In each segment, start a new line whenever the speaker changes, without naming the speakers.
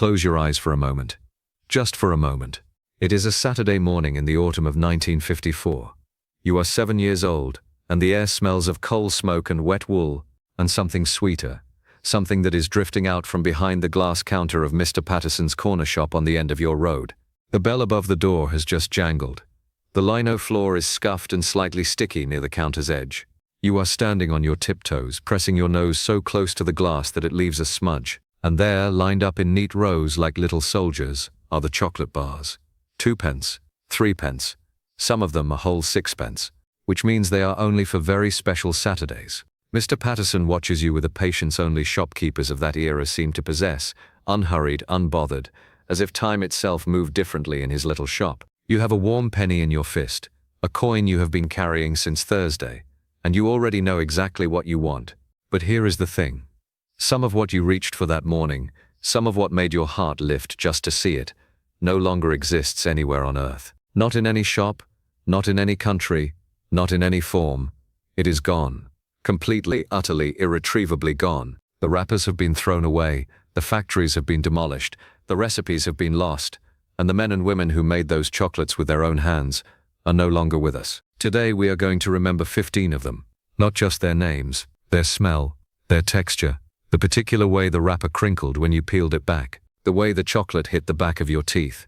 Close your eyes for a moment. Just for a moment. It is a Saturday morning in the autumn of 1954. You are 7 years old, and the air smells of coal smoke and wet wool, and something sweeter, something that is drifting out from behind the glass counter of Mr. Patterson's corner shop on the end of your road. The bell above the door has just jangled. The lino floor is scuffed and slightly sticky near the counter's edge. You are standing on your tiptoes, pressing your nose so close to the glass that it leaves a smudge. And there, lined up in neat rows like little soldiers, are the chocolate bars. 2 pence, 3 pence, some of them a whole 6 pence, which means they are only for very special Saturdays. Mr. Patterson watches you with a patience only shopkeepers of that era seem to possess, unhurried, unbothered, as if time itself moved differently in his little shop. You have a warm penny in your fist, a coin you have been carrying since Thursday, and you already know exactly what you want. But here is the thing. Some of what you reached for that morning, some of what made your heart lift just to see it, no longer exists anywhere on earth. Not in any shop, not in any country, not in any form. It is gone. Completely, utterly, irretrievably gone. The wrappers have been thrown away, the factories have been demolished, the recipes have been lost, and the men and women who made those chocolates with their own hands are no longer with us. Today we are going to remember 15 of them. Not just their names, their smell, their texture, the particular way the wrapper crinkled when you peeled it back, the way the chocolate hit the back of your teeth,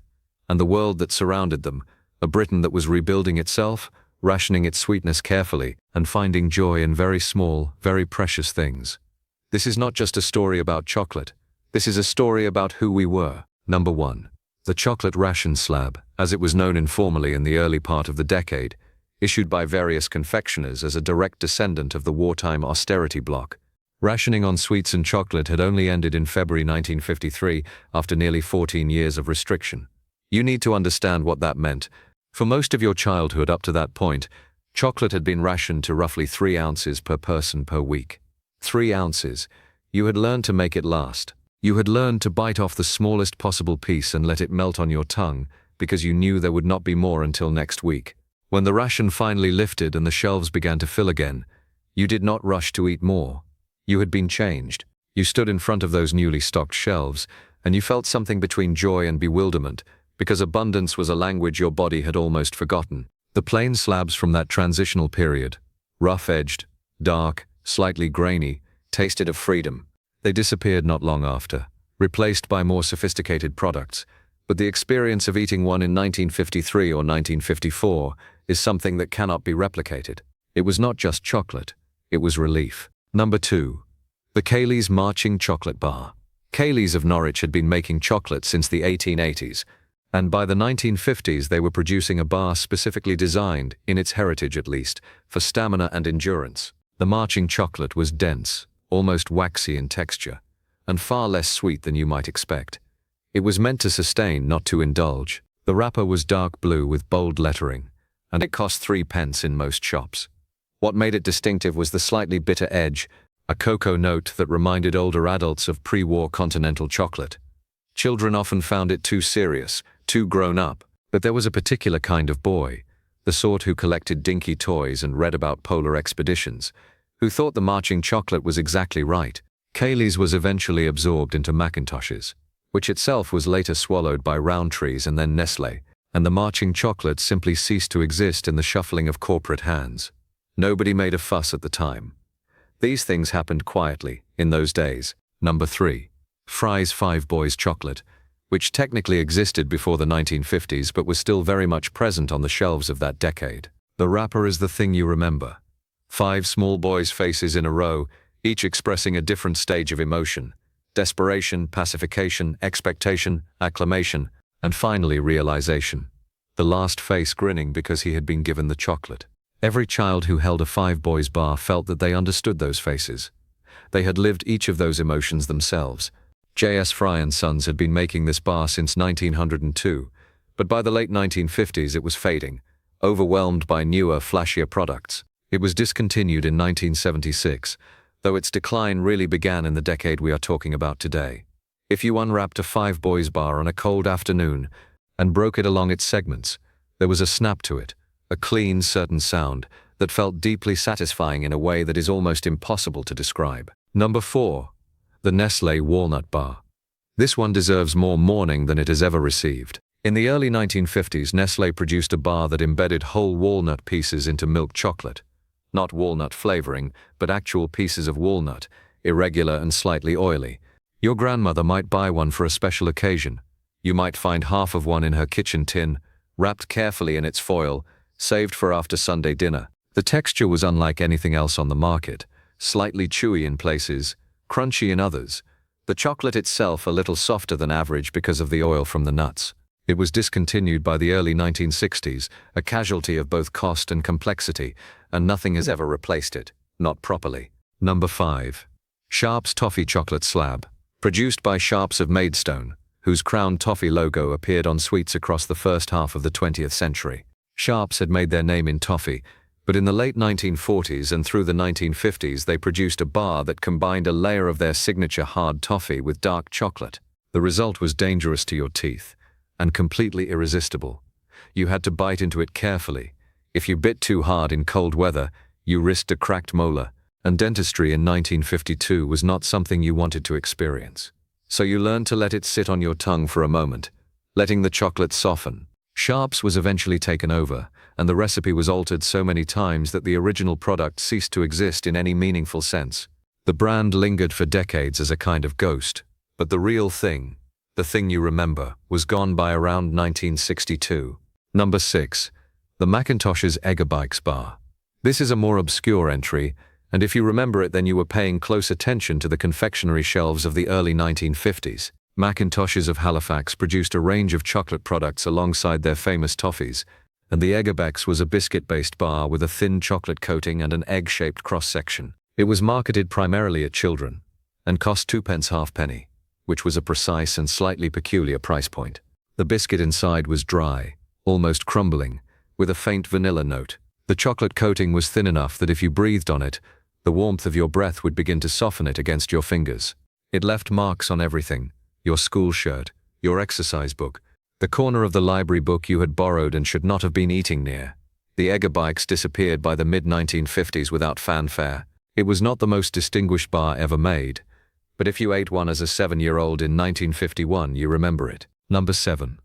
and the world that surrounded them, a Britain that was rebuilding itself, rationing its sweetness carefully, and finding joy in very small, very precious things. This is not just a story about chocolate. This is a story about who we were. Number 1. The chocolate ration slab, as it was known informally in the early part of the decade, issued by various confectioners as a direct descendant of the wartime austerity bloc. Rationing on sweets and chocolate had only ended in February 1953 after nearly 14 years of restriction. You need to understand what that meant. For most of your childhood up to that point, chocolate had been rationed to roughly 3 ounces per person per week. 3 ounces. You had learned to make it last. You had learned to bite off the smallest possible piece and let it melt on your tongue because you knew there would not be more until next week. When the ration finally lifted and the shelves began to fill again, you did not rush to eat more. You had been changed. You stood in front of those newly stocked shelves, and you felt something between joy and bewilderment, because abundance was a language your body had almost forgotten. The plain slabs from that transitional period, rough-edged, dark, slightly grainy, tasted of freedom. They disappeared not long after, replaced by more sophisticated products, but the experience of eating one in 1953 or 1954 is something that cannot be replicated. It was not just chocolate, it was relief. Number 2. The Cayley's Marching Chocolate Bar. Cayley's of Norwich had been making chocolate since the 1880s, and by the 1950s they were producing a bar specifically designed, in its heritage at least, for stamina and endurance. The marching chocolate was dense, almost waxy in texture, and far less sweet than you might expect. It was meant to sustain, not to indulge. The wrapper was dark blue with bold lettering, and it cost 3 pence in most shops. What made it distinctive was the slightly bitter edge, a cocoa note that reminded older adults of pre-war continental chocolate. Children often found it too serious, too grown up, but there was a particular kind of boy, the sort who collected dinky toys and read about polar expeditions, who thought the marching chocolate was exactly right. Cayley's was eventually absorbed into Mackintosh's, which itself was later swallowed by Rowntree's and then Nestlé, and the marching chocolate simply ceased to exist in the shuffling of corporate hands. Nobody made a fuss at the time. These things happened quietly, in those days. Number 3. Fry's Five Boys Chocolate, which technically existed before the 1950s but was still very much present on the shelves of that decade. The wrapper is the thing you remember. 5 small boys' faces in a row, each expressing a different stage of emotion. Desperation, pacification, expectation, acclamation, and finally realization. The last face grinning because he had been given the chocolate. Every child who held a Five Boys bar felt that they understood those faces. They had lived each of those emotions themselves. J.S. Fry & Sons had been making this bar since 1902, but by the late 1950s it was fading, overwhelmed by newer, flashier products. It was discontinued in 1976, though its decline really began in the decade we are talking about today. If you unwrapped a Five Boys bar on a cold afternoon and broke it along its segments, there was a snap to it, a clean, certain sound that felt deeply satisfying in a way that is almost impossible to describe. Number 4. The Nestlé Walnut Bar. This one deserves more mourning than it has ever received. In the early 1950s, Nestlé produced a bar that embedded whole walnut pieces into milk chocolate. Not walnut flavoring, but actual pieces of walnut, irregular and slightly oily. Your grandmother might buy one for a special occasion. You might find half of one in her kitchen tin, wrapped carefully in its foil, saved for after Sunday dinner. The texture was unlike anything else on the market, slightly chewy in places, crunchy in others. The chocolate itself a little softer than average because of the oil from the nuts. It was discontinued by the early 1960s, a casualty of both cost and complexity, and nothing has ever replaced it, not properly. Number 5. Sharp's Toffee Chocolate Slab. Produced by Sharp's of Maidstone, whose crown toffee logo appeared on sweets across the first half of the 20th century. Sharp's had made their name in toffee, but in the late 1940s and through the 1950s they produced a bar that combined a layer of their signature hard toffee with dark chocolate. The result was dangerous to your teeth, and completely irresistible. You had to bite into it carefully. If you bit too hard in cold weather, you risked a cracked molar, and dentistry in 1952 was not something you wanted to experience. So you learned to let it sit on your tongue for a moment, letting the chocolate soften. Sharp's was eventually taken over, and the recipe was altered so many times that the original product ceased to exist in any meaningful sense. The brand lingered for decades as a kind of ghost, but the real thing, the thing you remember, was gone by around 1962. Number 6. The Macintosh's Eggerbikes Bar. This is a more obscure entry, and if you remember it then you were paying close attention to the confectionery shelves of the early 1950s. Macintosh's of Halifax produced a range of chocolate products alongside their famous toffees, and the Eggerbikes was a biscuit-based bar with a thin chocolate coating and an egg-shaped cross-section. It was marketed primarily at children, and cost 2p halfpenny, which was a precise and slightly peculiar price point. The biscuit inside was dry, almost crumbling, with a faint vanilla note. The chocolate coating was thin enough that if you breathed on it, the warmth of your breath would begin to soften it against your fingers. It left marks on everything: your school shirt, your exercise book, the corner of the library book you had borrowed and should not have been eating near. The Eggerbikes disappeared by the mid-1950s without fanfare. It was not the most distinguished bar ever made, but if you ate one as a 7-year-old in 1951, you remember it. Number 7.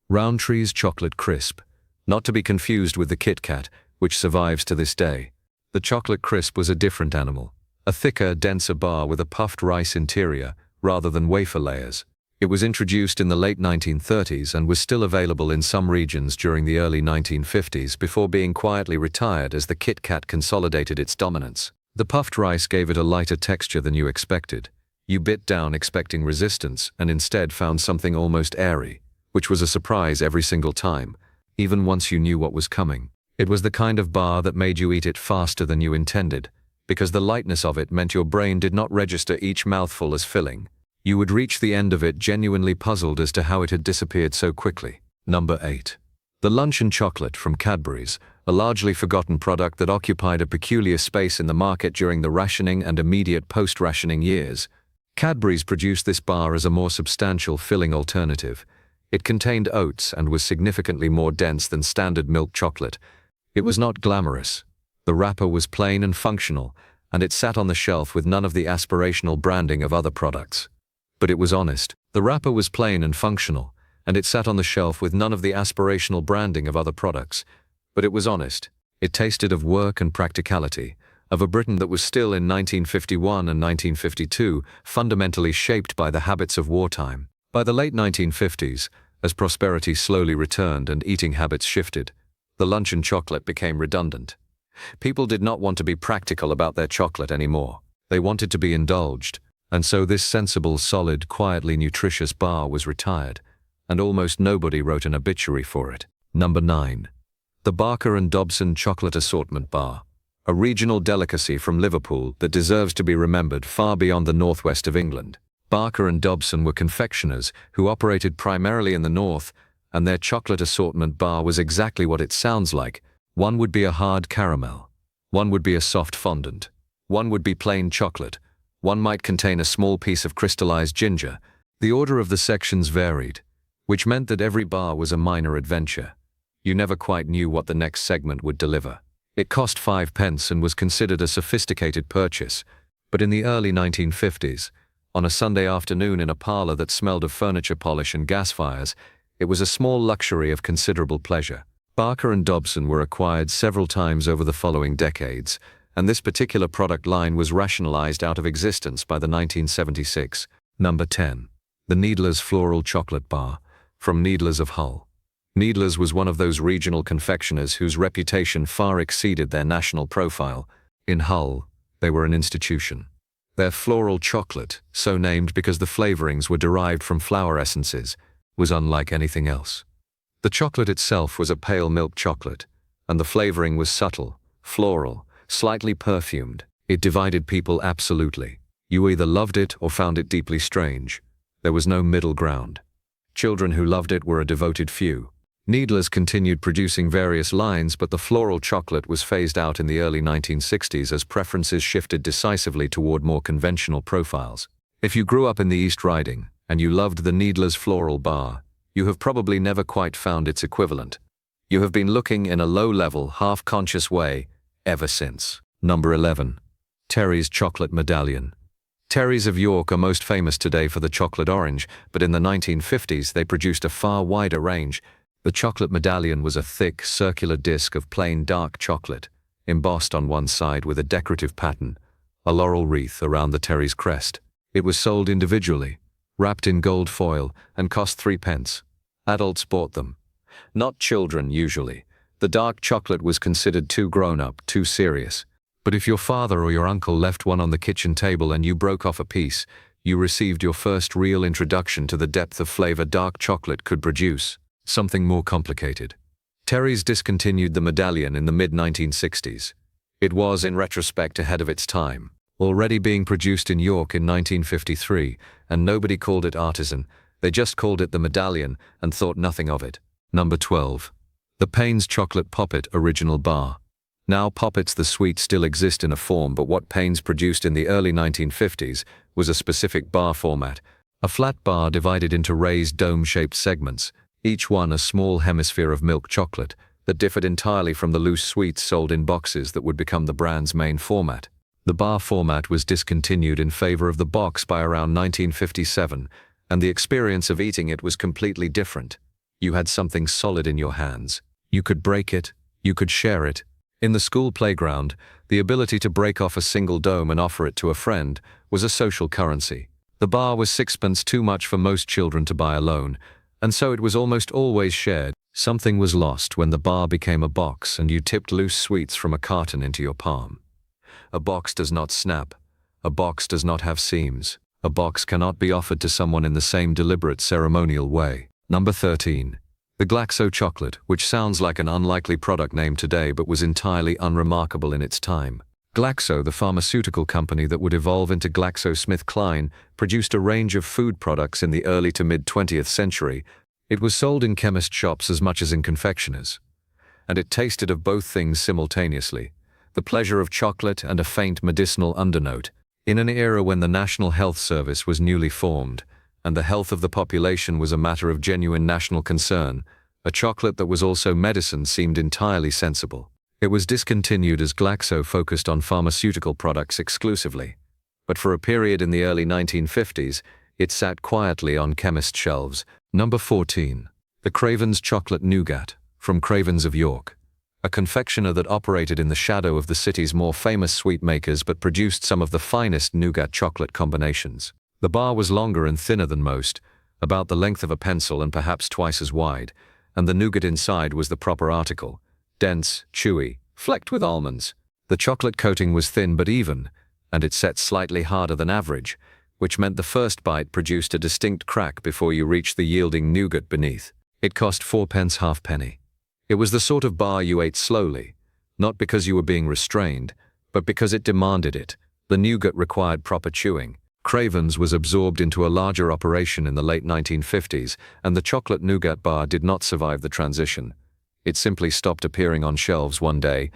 Rowntree's Chocolate Crisp. Not to be confused with the Kit Kat, which survives to this day. The Chocolate Crisp was a different animal, a thicker, denser bar with a puffed rice interior rather than wafer layers. It was introduced in the late 1930s and was still available in some regions during the early 1950s before being quietly retired as the Kit Kat consolidated its dominance. The puffed rice gave it a lighter texture than you expected. You bit down expecting resistance and instead found something almost airy, which was a surprise every single time, even once you knew what was coming. It was the kind of bar that made you eat it faster than you intended, because the lightness of it meant your brain did not register each mouthful as filling. You would reach the end of it genuinely puzzled as to how it had disappeared so quickly. Number 8. The Luncheon Chocolate from Cadbury's, a largely forgotten product that occupied a peculiar space in the market during the rationing and immediate post-rationing years. Cadbury's produced this bar as a more substantial filling alternative. It contained oats and was significantly more dense than standard milk chocolate. It was not glamorous. The wrapper was plain and functional, and it sat on the shelf with none of the aspirational branding of other products. But it was honest. The wrapper was plain and functional, and it sat on the shelf with none of the aspirational branding of other products. But it was honest. It tasted of work and practicality, of a Britain that was still in 1951 and 1952 fundamentally shaped by the habits of wartime. By the late 1950s, as prosperity slowly returned and eating habits shifted, the luncheon chocolate became redundant. People did not want to be practical about their chocolate anymore. They wanted to be indulged, and so this sensible, solid, quietly nutritious bar was retired, and almost nobody wrote an obituary for it. Number 9. The Barker and Dobson Chocolate Assortment Bar, a regional delicacy from Liverpool that deserves to be remembered far beyond the northwest of England. Barker and Dobson were confectioners who operated primarily in the north, and their chocolate assortment bar was exactly what it sounds like. One would be a hard caramel, one would be a soft fondant, one would be plain chocolate, one might contain a small piece of crystallized ginger. The order of the sections varied, which meant that every bar was a minor adventure. You never quite knew what the next segment would deliver. It cost 5p and was considered a sophisticated purchase, but in the early 1950s, On a Sunday afternoon in a parlor that smelled of furniture polish and gas fires, it was a small luxury of considerable pleasure. Barker and Dobson were acquired several times over the following decades, and this particular product line was rationalized out of existence by the 1976. Number 10. The Needler's Floral Chocolate Bar, from Needler's of Hull. Needler's was one of those regional confectioners whose reputation far exceeded their national profile. In Hull, they were an institution. Their floral chocolate, so named because the flavorings were derived from flower essences, was unlike anything else. The chocolate itself was a pale milk chocolate, and the flavoring was subtle, floral, slightly perfumed. It divided people absolutely. You either loved it or found it deeply strange. There was no middle ground. Children who loved it were a devoted few. Needler's continued producing various lines, but the floral chocolate was phased out in the early 1960s as preferences shifted decisively toward more conventional profiles. If you grew up in the East Riding, and you loved the Needler's Floral Bar, you have probably never quite found its equivalent. You have been looking in a low-level, half-conscious way ever since. Number 11. Terry's Chocolate Medallion. Terry's of York are most famous today for the chocolate orange, but in the 1950s they produced a far wider range. The chocolate medallion was a thick, circular disc of plain dark chocolate, embossed on one side with a decorative pattern, a laurel wreath around the Terry's crest. It was sold individually, wrapped in gold foil, and cost 3 pence. Adults bought them. Not children, usually. The dark chocolate was considered too grown-up, too serious. But if your father or your uncle left one on the kitchen table and you broke off a piece, you received your first real introduction to the depth of flavor dark chocolate could produce. Something more complicated. Terry's discontinued the medallion in the mid-1960s. It was, in retrospect, ahead of its time, already being produced in York in 1953, and nobody called it artisan. They just called it the medallion and thought nothing of it. Number 12. The Payne's Chocolate Poppet Original Bar. Now Poppets the sweet still exist in a form, but what Payne's produced in the early 1950s was a specific bar format, a flat bar divided into raised dome-shaped segments, each one a small hemisphere of milk chocolate that differed entirely from the loose sweets sold in boxes that would become the brand's main format. The bar format was discontinued in favor of the box by around 1957, and the experience of eating it was completely different. You had something solid in your hands. You could break it, you could share it. In the school playground, the ability to break off a single dome and offer it to a friend was a social currency. The bar was 6 pence too much for most children to buy alone, and so it was almost always shared. Something was lost when the bar became a box and you tipped loose sweets from a carton into your palm. A box does not snap. A box does not have seams. A box cannot be offered to someone in the same deliberate ceremonial way. Number 13. The Glaxo Chocolate, which sounds like an unlikely product name today but was entirely unremarkable in its time. Glaxo, the pharmaceutical company that would evolve into GlaxoSmithKline, produced a range of food products in the early to mid-20th century. It was sold in chemist shops as much as in confectioners. And it tasted of both things simultaneously, the pleasure of chocolate and a faint medicinal undernote. In an era when the National Health Service was newly formed, and the health of the population was a matter of genuine national concern, a chocolate that was also medicine seemed entirely sensible. It was discontinued as Glaxo focused on pharmaceutical products exclusively, but for a period in the early 1950s, it sat quietly on chemist shelves. Number 14. The Craven's Chocolate Nougat, from Craven's of York, a confectioner that operated in the shadow of the city's more famous sweet makers but produced some of the finest nougat chocolate combinations. The bar was longer and thinner than most, about the length of a pencil and perhaps twice as wide, and the nougat inside was the proper article, dense, chewy, flecked with almonds. The chocolate coating was thin but even, and it set slightly harder than average, which meant the first bite produced a distinct crack before you reached the yielding nougat beneath. It cost 4 pence halfpenny. It was the sort of bar you ate slowly, not because you were being restrained, but because it demanded it. The nougat required proper chewing. Craven's was absorbed into a larger operation in the late 1950s, and the chocolate nougat bar did not survive the transition. It simply stopped appearing on shelves one day.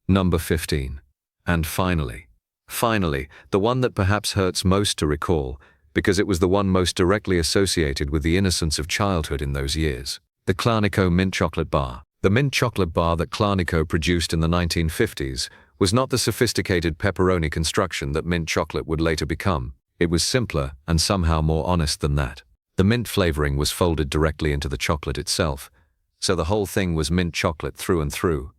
Number 15. And finally, the one that perhaps hurts most to recall, because it was the one most directly associated with the innocence of childhood in those years. The Clarnico Mint Chocolate Bar. The mint chocolate bar that Clarnico produced in the 1950s was not the sophisticated pepperoni construction that mint chocolate would later become. It was simpler and somehow more honest than that. The mint flavoring was folded directly into the chocolate itself, so the whole thing was mint chocolate through and through.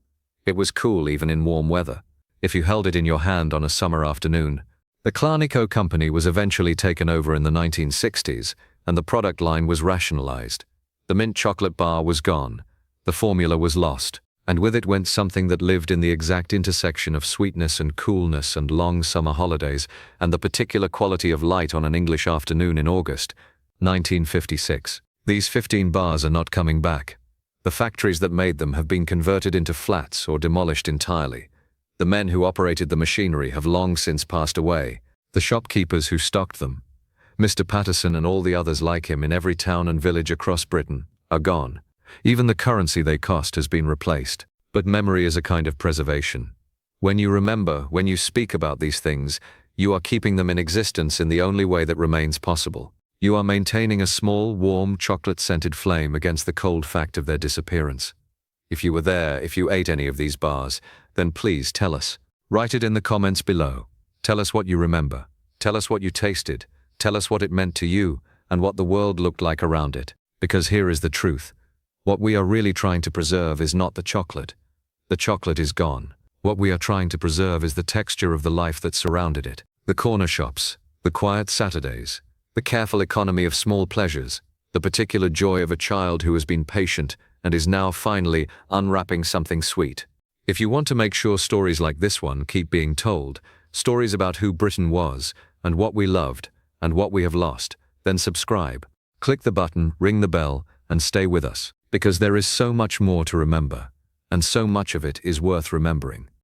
It was cool even in warm weather, if you held it in your hand on a summer afternoon. The Clarnico company was eventually taken over in the 1960s, and the product line was rationalized. The mint chocolate bar was gone, the formula was lost, and with it went something that lived in the exact intersection of sweetness and coolness and long summer holidays, and the particular quality of light on an English afternoon in August, 1956. These 15 bars are not coming back. The factories that made them have been converted into flats or demolished entirely. The men who operated the machinery have long since passed away. The shopkeepers who stocked them, Mr. Patterson and all the others like him in every town and village across Britain, are gone. Even the currency they cost has been replaced. But memory is a kind of preservation. When you remember, when you speak about these things, you are keeping them in existence in the only way that remains possible. You are maintaining a small, warm, chocolate-scented flame against the cold fact of their disappearance. If you were there, if you ate any of these bars, then please tell us. Write it in the comments below. Tell us what you remember. Tell us what you tasted. Tell us what it meant to you and what the world looked like around it. Because here is the truth. What we are really trying to preserve is not the chocolate. The chocolate is gone. What we are trying to preserve is the texture of the life that surrounded it. The corner shops, the quiet Saturdays, the careful economy of small pleasures, the particular joy of a child who has been patient and is now finally unwrapping something sweet. If you want to make sure stories like this one keep being told, stories about who Britain was and what we loved and what we have lost, then subscribe. Click the button, ring the bell, and stay with us, because there is so much more to remember, and so much of it is worth remembering.